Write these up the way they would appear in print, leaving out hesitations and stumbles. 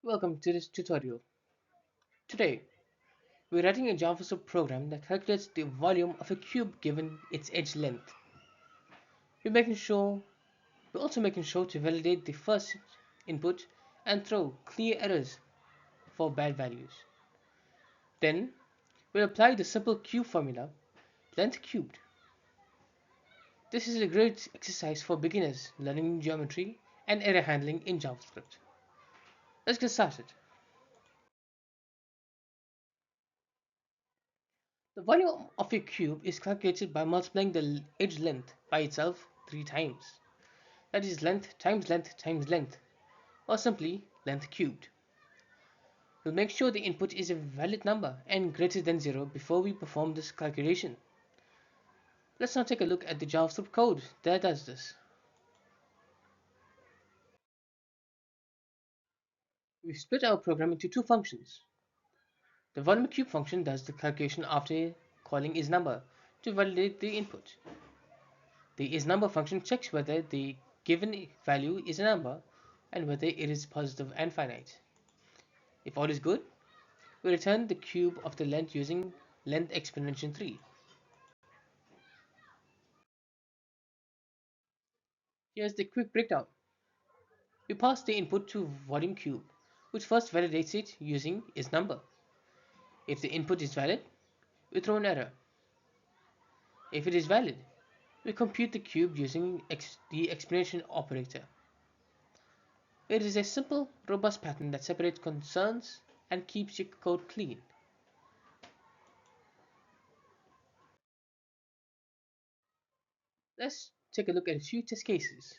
Welcome to this tutorial. Today, we're writing a JavaScript program that calculates the volume of a cube given its edge length. We're making sure we're also making sure to validate the first input and throw clear errors for bad values. Then, we'll apply the simple cube formula, length cubed. This is a great exercise for beginners learning geometry and error handling in JavaScript. Let's get started. The volume of a cube is calculated by multiplying the edge length by itself 3 times. That is length times length times length, or simply length cubed. We'll make sure the input is a valid number and greater than 0 before we perform this calculation. Let's now take a look at the JavaScript code that does this. We split our program into two functions. The volume cube function does the calculation after calling isNumber to validate the input. The isNumber function checks whether the given value is a number and whether it is positive and finite. If all is good, we return the cube of the length using length exponential 3. Here's the quick breakdown. We pass the input to volume cube, which first validates it using isNumber. If the input is valid, we throw an error. If it is valid, we compute the cube using the exponential operator. It is a simple, robust pattern that separates concerns and keeps your code clean. Let's take a look at a few test cases.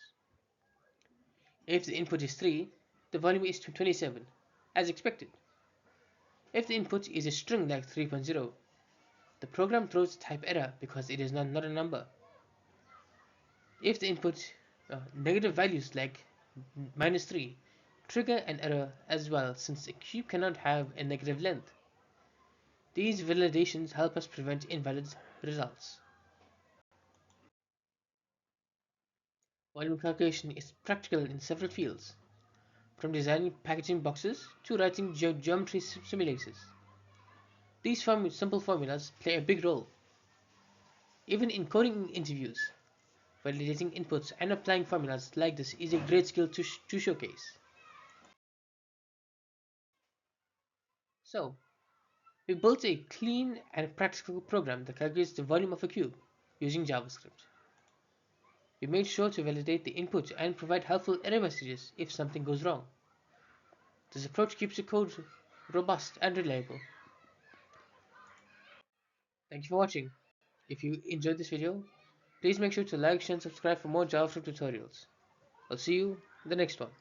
If the input is 3, the volume is 27, as expected. If the input is a string like 3.0, the program throws a type error because it is not a number. If the input negative values like -3 trigger an error as well, since a cube cannot have a negative length. These validations help us prevent invalid results. Volume calculation is practical in several fields, from designing packaging boxes to writing geometry simulators. These simple formulas play a big role. Even in coding interviews, validating inputs and applying formulas like this is a great skill to showcase. So, we built a clean and practical program that calculates the volume of a cube using JavaScript. We made sure to validate the input and provide helpful error messages if something goes wrong. This approach keeps the code robust and reliable. Thank you for watching. If you enjoyed this video, please make sure to like, share and subscribe for more JavaScript tutorials. I'll see you in the next one.